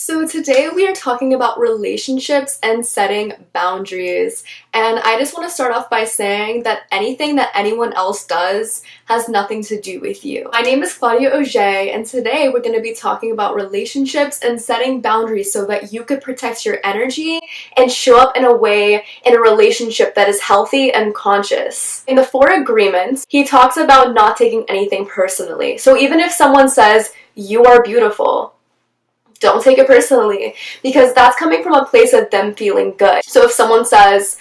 So today we are talking about relationships and setting boundaries. And I just want to start off by saying that anything that anyone else does has nothing to do with you. My name is Claudia Auger, and today we're going to be talking about relationships and setting boundaries so that you could protect your energy and show up in a way in a relationship that is healthy and conscious. In the 4 agreements, he talks about not taking anything personally. So even if someone says, "You are beautiful," don't take it personally, because that's coming from a place of them feeling good. So if someone says,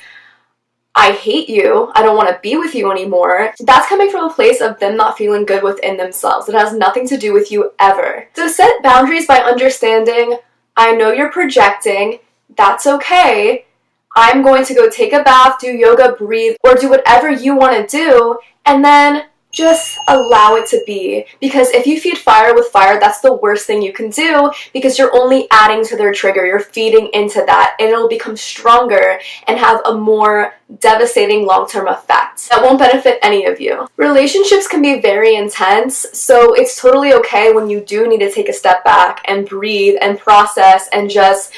"I hate you, I don't want to be with you anymore," that's coming from a place of them not feeling good within themselves. It has nothing to do with you ever. So set boundaries by understanding, I know you're projecting, that's okay. I'm going to go take a bath, do yoga, breathe, or do whatever you want to do, and then just allow it to be. Because if you feed fire with fire, that's the worst thing you can do, because you're only adding to their trigger. You're feeding into that, and it'll become stronger and have a more devastating long-term effect that won't benefit any of you. Relationships can be very intense, so it's totally okay when you do need to take a step back and breathe and process and just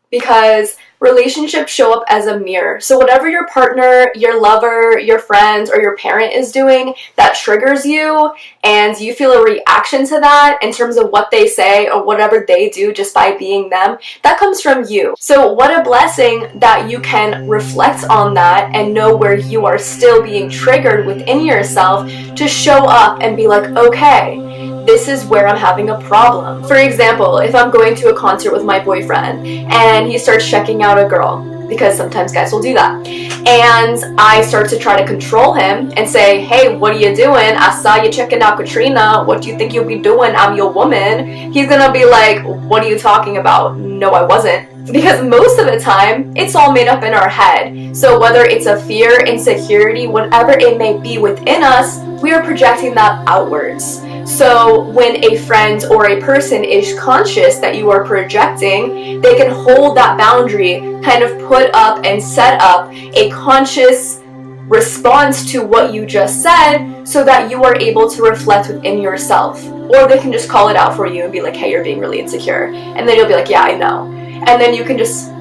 because relationships show up as a mirror. So whatever your partner, your lover, your friend, or your parent is doing that triggers you and you feel a reaction to that in terms of what they say or whatever they do just by being them, that comes from you. So what a blessing that you can reflect on that and know where you are still being triggered within yourself to show up and be like, okay, this is where I'm having a problem. For example, if I'm going to a concert with my boyfriend and he starts checking out a girl, because sometimes guys will do that, and I start to try to control him and say, "Hey, what are you doing? I saw you checking out Katrina. What do you think you'll be doing? I'm your woman." He's gonna be like, "What are you talking about? No, I wasn't." Because most of the time, it's all made up in our head. So whether it's a fear, insecurity, whatever it may be within us, we are projecting that outwards. So when a friend or a person is conscious that you are projecting, they can hold that boundary, kind of put up and set up a conscious response to what you just said so that you are able to reflect within yourself. Or they can just call it out for you and be like, "Hey, you're being really insecure." And then you'll be like, "Yeah, I know." And then you can just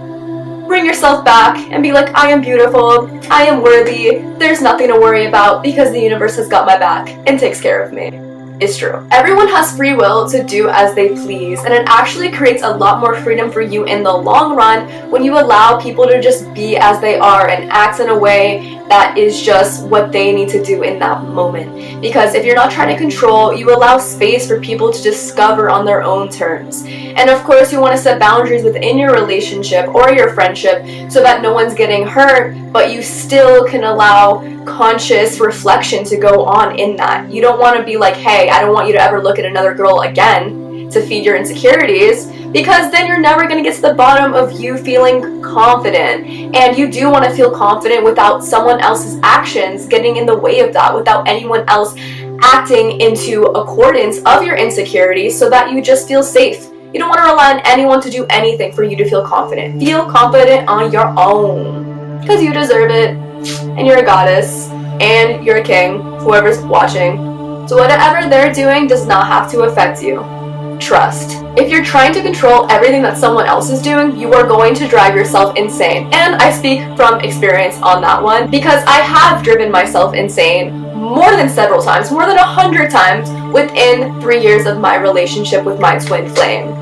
bring yourself back and be like, "I am beautiful, I am worthy, there's nothing to worry about because the universe has got my back and takes care of me." It's true. Everyone has free will to do as they please, and it actually creates a lot more freedom for you in the long run when you allow people to just be as they are and act in a way that is just what they need to do in that moment. Because if you're not trying to control, you allow space for people to discover on their own terms. And of course, you want to set boundaries within your relationship or your friendship so that no one's getting hurt, but you still can allow conscious reflection to go on in that. You don't want to be like, "Hey, I don't want you to ever look at another girl again," to feed your insecurities, because then you're never going to get to the bottom of you feeling confident. And you do want to feel confident without someone else's actions getting in the way of that, without anyone else acting into accordance of your insecurities, so that you just feel safe. You don't want to rely on anyone to do anything for you to feel confident. Feel confident on your own, because you deserve it, and you're a goddess, and you're a king, whoever's watching. So whatever they're doing does not have to affect you. Trust. If you're trying to control everything that someone else is doing, you are going to drive yourself insane. And I speak from experience on that one, because I have driven myself insane more than several times, more than 100 times within 3 years of my relationship with my twin flame.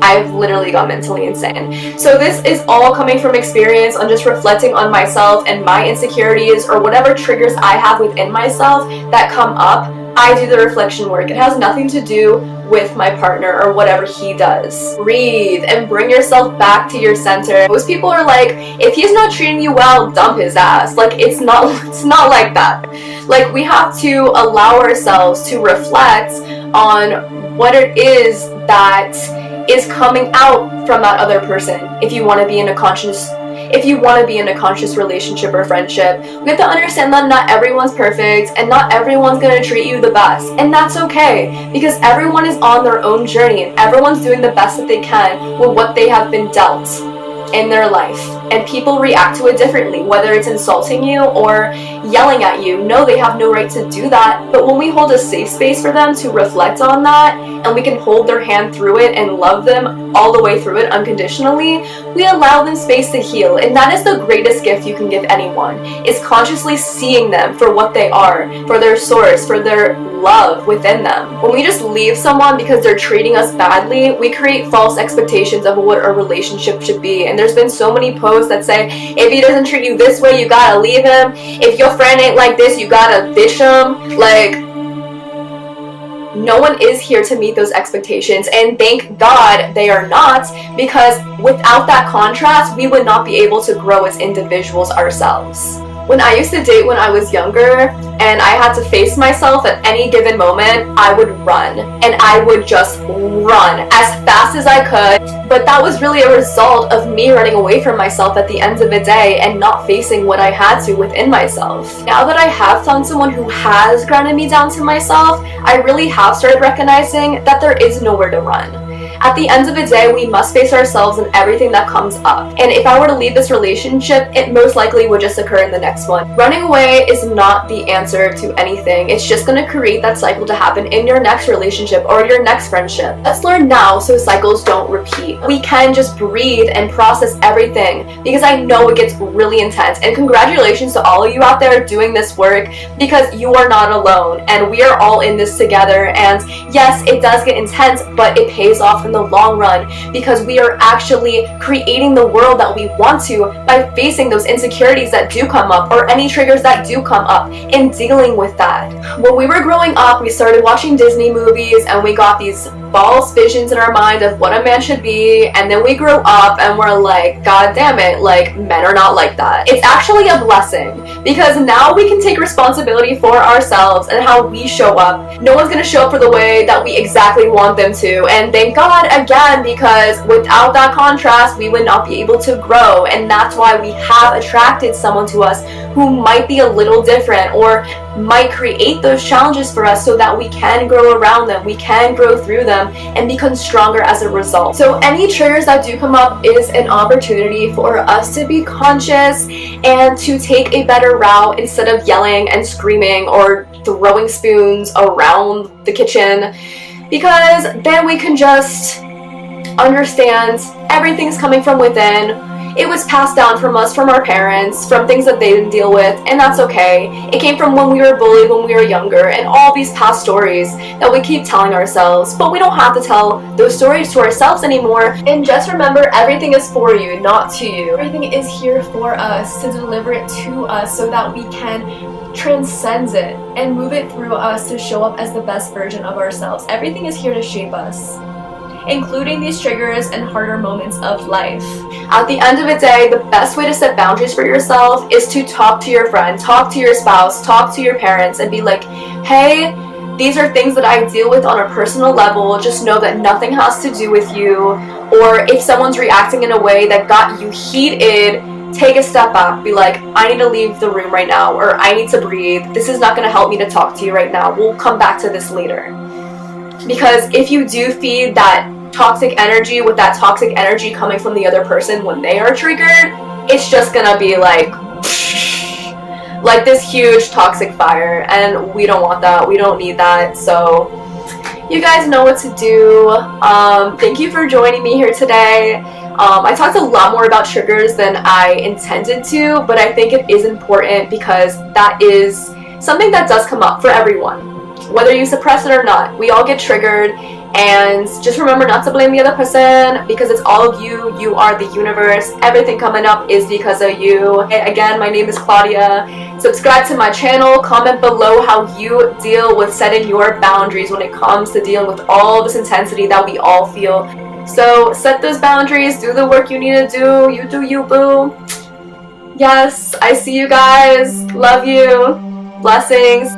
I've literally gone mentally insane. So this is all coming from experience on just reflecting on myself and my insecurities or whatever triggers I have within myself that come up. I do the reflection work. It has nothing to do with my partner or whatever he does. Breathe and bring yourself back to your center. Most people are like, if he's not treating you well, dump his ass. Like, it's not like that. Like, we have to allow ourselves to reflect on what it is that is coming out from that other person. If you want to be in a conscious relationship or friendship, we have to understand that not everyone's perfect and not everyone's going to treat you the best. And that's okay, because everyone is on their own journey and everyone's doing the best that they can with what they have been dealt. in their life, and people react to it differently, whether it's insulting you or yelling at you. No, they have no right to do that, but when we hold a safe space for them to reflect on that, and we can hold their hand through it and love them all the way through it unconditionally, we allow them space to heal. And that is the greatest gift you can give anyone, is consciously seeing them for what they are, for their source, for their love within them. When we just leave someone because they're treating us badly, we create false expectations of what a relationship should be. And there's been so many posts that say, if he doesn't treat you this way, you gotta leave him. If your friend ain't like this, you gotta bitch him. Like, no one is here to meet those expectations, and thank God they are not, because without that contrast, we would not be able to grow as individuals ourselves. When I used to date when I was younger and I had to face myself at any given moment, I would run, and I would just run as fast as I could. But that was really a result of me running away from myself at the end of the day and not facing what I had to within myself. Now that I have found someone who has grounded me down to myself, I really have started recognizing that there is nowhere to run. At the end of the day, we must face ourselves in everything that comes up. And if I were to leave this relationship, it most likely would just occur in the next one. Running away is not the answer to anything. It's just going to create that cycle to happen in your next relationship or your next friendship. Let's learn now so cycles don't repeat. We can just breathe and process everything, because I know it gets really intense. And congratulations to all of you out there doing this work, because you are not alone and we are all in this together. And yes, it does get intense, but it pays off in the long run, because we are actually creating the world that we want to by facing those insecurities that do come up, or any triggers that do come up, and dealing with that. When we were growing up, we started watching Disney movies and we got these false visions in our mind of what a man should be, and then we grow up and we're like, God damn it, like, men are not like that. It's actually a blessing, because now we can take responsibility for ourselves and how we show up. No one's gonna show up for the way that we exactly want them to, and thank God again, because without that contrast, we would not be able to grow. And that's why we have attracted someone to us who might be a little different, or might create those challenges for us, so that we can grow around them, we can grow through them, and become stronger as a result. So any triggers that do come up is an opportunity for us to be conscious and to take a better route, instead of yelling and screaming or throwing spoons around the kitchen, because then we can just understand everything's coming from within. It was passed down from us, from our parents, from things that they didn't deal with, and that's okay. It came from when we were bullied when we were younger, and all these past stories that we keep telling ourselves, but we don't have to tell those stories to ourselves anymore. And just remember, everything is for you, not to you. Everything is here for us, to deliver it to us, so that we can transcend it and move it through us to show up as the best version of ourselves. Everything is here to shape us, including these triggers and harder moments of life. At the end of the day, the best way to set boundaries for yourself is to talk to your friend, talk to your spouse, talk to your parents, and be like, hey, these are things that I deal with on a personal level. Just know that nothing has to do with you. Or if someone's reacting in a way that got you heated, take a step back. Be like, I need to leave the room right now, or I need to breathe. This is not going to help me to talk to you right now. We'll come back to this later. Because if you do feed that toxic energy with that toxic energy coming from the other person when they are triggered, it's just gonna be like this huge toxic fire, and we don't want that. We don't need that. So you guys know what to do. Thank you for joining me here today. I talked a lot more about triggers than I intended to, but I think it is important, because that is something that does come up for everyone. Whether you suppress it or not, we all get triggered, and just remember not to blame the other person, because it's all of you. You are the universe. Everything coming up is because of you. Again, my name is Claudia. Subscribe to my channel. Comment below how you deal with setting your boundaries when it comes to dealing with all this intensity that we all feel. So set those boundaries. Do the work you need to do. You do you, boo. Yes, I see you guys. Love you. Blessings.